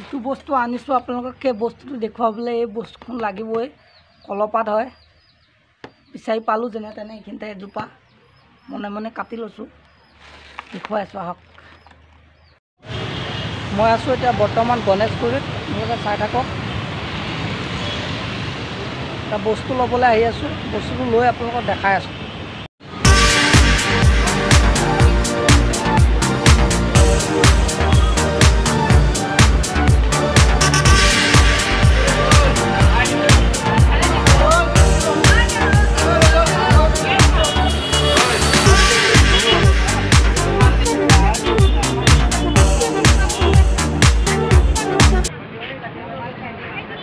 যিটো বস্তু আনিছোঁ আপোনালোকক সেই বস্তুটো দেখুৱাবলৈ এই বস্তুখন লাগিবই। কলপাত হয়, বিচাৰি পালোঁ যেনে তেনে এইখিনিতে এজোপা মনে মনে কাটি লৈছোঁ, দেখুৱাই আছোঁ আহক। মই আছোঁ এতিয়া বৰ্তমান গণেশগুৰিত, আপোনালোকে চাই থাকক। এটা বস্তু ল'বলৈ আহি আছোঁ, বস্তুটো লৈ আপোনালোকক দেখাই আছোঁ।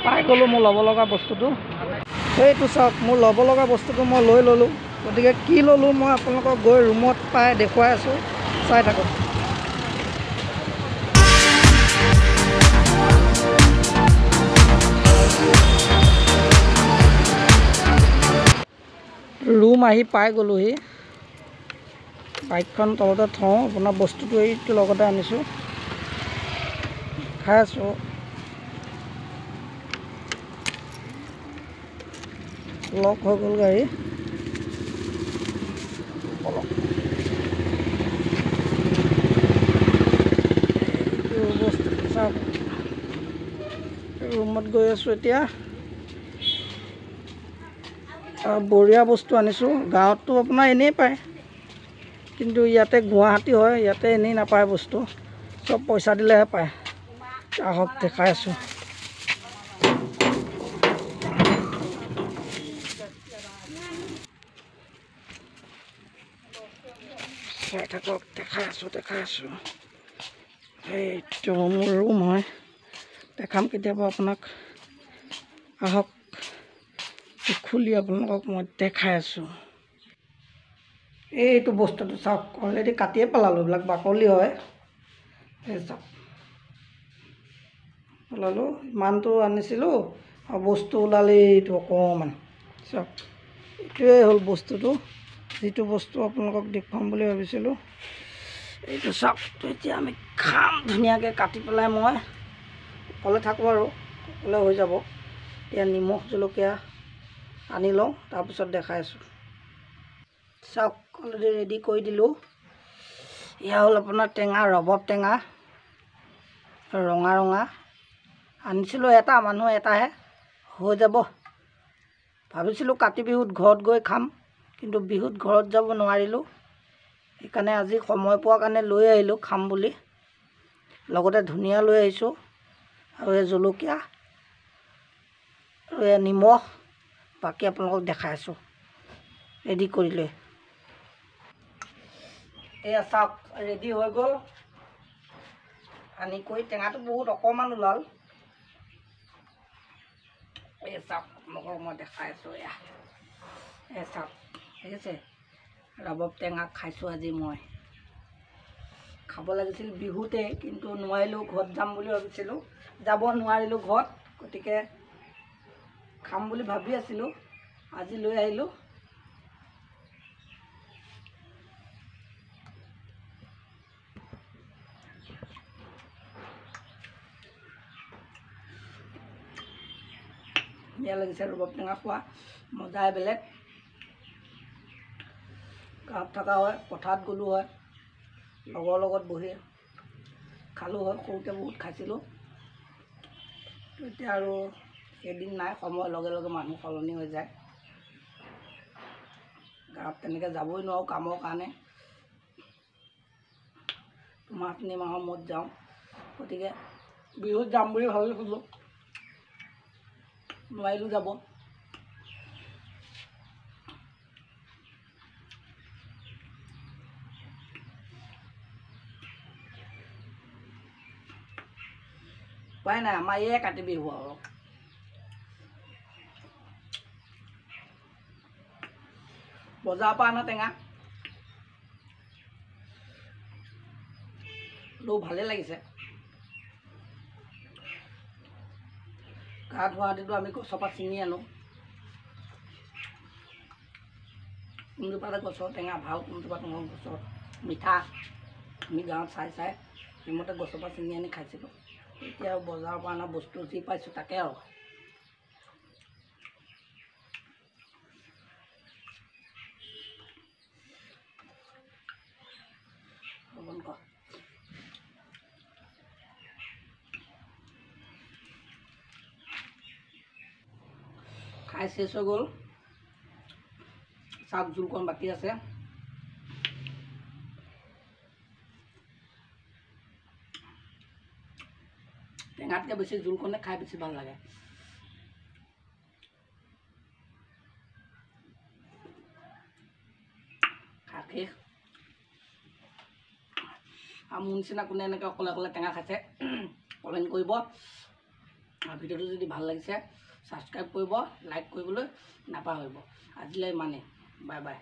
পাই গ'লোঁ মোৰ ল'ব লগা বস্তুটো। সেইটো চাওক, মোৰ ল'ব লগা বস্তুটো মই লৈ ল'লোঁ। গতিকে কি ল'লোঁ মই আপোনালোকক গৈ ৰুমত পাই দেখুৱাই আছোঁ, চাই থাকক। ৰুম আহি পাই গ'লোহি। বাইকখন তলতে থওঁ, আপোনাৰ বস্তুটো এইটো লগতে আনিছোঁ, খাই আছোঁ। লক হৈ গ'ল গাড়ী। এইটো বস্তু চাওক, ৰুমত গৈ আছোঁ এতিয়া। বঢ়িয়া বস্তু আনিছোঁ। গাঁৱততো আপোনাৰ এনেই পায়, কিন্তু ইয়াতে গুৱাহাটী হয়, ইয়াতে এনেই নাপায় বস্তু, চব পইচা দিলেহে পায়। আহক দেখাই আছোঁ। চাই থাকক, দেখাই আছোঁ। এইটো মোৰ ৰুম হয়, দেখাম কেতিয়াবা আপোনাক। আহক খুলি আপোনালোকক মই দেখাই আছোঁ। এইটো বস্তুটো চাওক, অলৰেডি কাটিয়ে পেলালোঁ, এইবিলাক বাকলি হয়। এই চাওক, পেলালোঁ, ইমানটো আনিছিলোঁ আৰু বস্তু ওলালে এইটো অকণমান। চাওক, এইটোৱে হ'ল বস্তুটো, যিটো বস্তু আপোনালোকক দেখুৱাম বুলি ভাবিছিলোঁ। এইটো চাওক, এতিয়া আমি খাম ধুনীয়াকৈ কাটি পেলাই। মই অকলে থাকোঁ আৰু অকলে হৈ যাব। এতিয়া নিমখ জলকীয়া আনি লওঁ, তাৰপিছত দেখাই আছোঁ। চাওক, অলৰেডি ৰেডি কৰি দিলোঁ। এয়া হ'ল আপোনাৰ টেঙা, ৰবাব টেঙা, ৰঙা ৰঙা আনিছিলোঁ। এটা মানুহ এটাহে হৈ যাব। ভাবিছিলোঁ কাতি বিহুত ঘৰত গৈ খাম, কিন্তু বিহুত ঘৰত যাব নোৱাৰিলোঁ। সেইকাৰণে আজি সময় পোৱাৰ কাৰণে লৈ আহিলোঁ খাম বুলি। লগতে ধনিয়া লৈ আহিছোঁ, আৰু এই জলকীয়া, আৰু এই নিমখ। বাকী আপোনালোকক দেখাই আছোঁ ৰেডি কৰি লৈ। এয়া চাওক, ৰেডি হৈ গ'ল। আনি কৰি টেঙাটো বহুত অকণমান ওলাল। এই চাওক, আপোনালোকক মই দেখাই আছোঁ। এয়া চাওক, ঠিক আছে, ৰবাব টেঙা খাইছোঁ আজি মই। খাব লাগিছিল বিহুতে, কিন্তু নোৱাৰিলোঁ, ঘৰত যাম বুলি ভাবিছিলোঁ, যাব নোৱাৰিলোঁ ঘৰত। গতিকে খাম বুলি ভাবি আছিলোঁ, আজি লৈ আহিলোঁ। ধুনীয়া লাগিছে, ৰবাব টেঙা খোৱা মজাই বেলেগ। গাঁৱত থকা হয়, পথাৰত গ'লোঁ হয়, লগৰ লগত বহি খালোঁ হয়। সৰুতে বহুত খাইছিলোঁ, এতিয়া আৰু এদিন নাই, সময়ৰ লগে লগে মানুহ সলনি হৈ যায়। গাঁৱত তেনেকৈ যাবই নোৱাৰোঁ কামৰ কাৰণে, দুমাহ 3 মাহৰ মূৰত যাওঁ। গতিকে বিহুত যাম বুলি ভাবিছিলোঁ, নোৱাৰিলোঁ যাব। উপায় নাই, আমাৰ এয়াই কাতি বিহু আৰু। বজাৰৰ পৰা অনা টেঙা ভালেই লাগিছে। গা ধোৱা দিনটো আমি গছৰ পৰা ছিঙি আনো, কোনজোপাতে গছৰ টেঙা ভাল, কোনজোপা টেঙা গছৰ মিঠা, আমি গাঁৱত চাই সেইমতে গছৰ পৰা ছিঙি আনি খাইছিলোঁ। এতিয়া বজাৰৰ পৰা অনা বস্তু যি পাইছোঁ তাকে আৰু খাই শেষ হৈ গ'ল চাক জোলকণ বাকী আছে টেঙাতকৈ বেছি জোলকণে খাই বেছি ভাল লাগে শেষ আৰু মোৰ নিচিনা কোনে এনেকৈ অকলে অকলে টেঙা খাইছে কমেণ্ট কৰিব আৰু ভিডিঅ'টো যদি ভাল লাগিছে ছাবস্ক্ৰাইব কৰিব লাইক কৰিবলৈ নাপাহৰিব আজিলৈ ইমানেই বাই বাই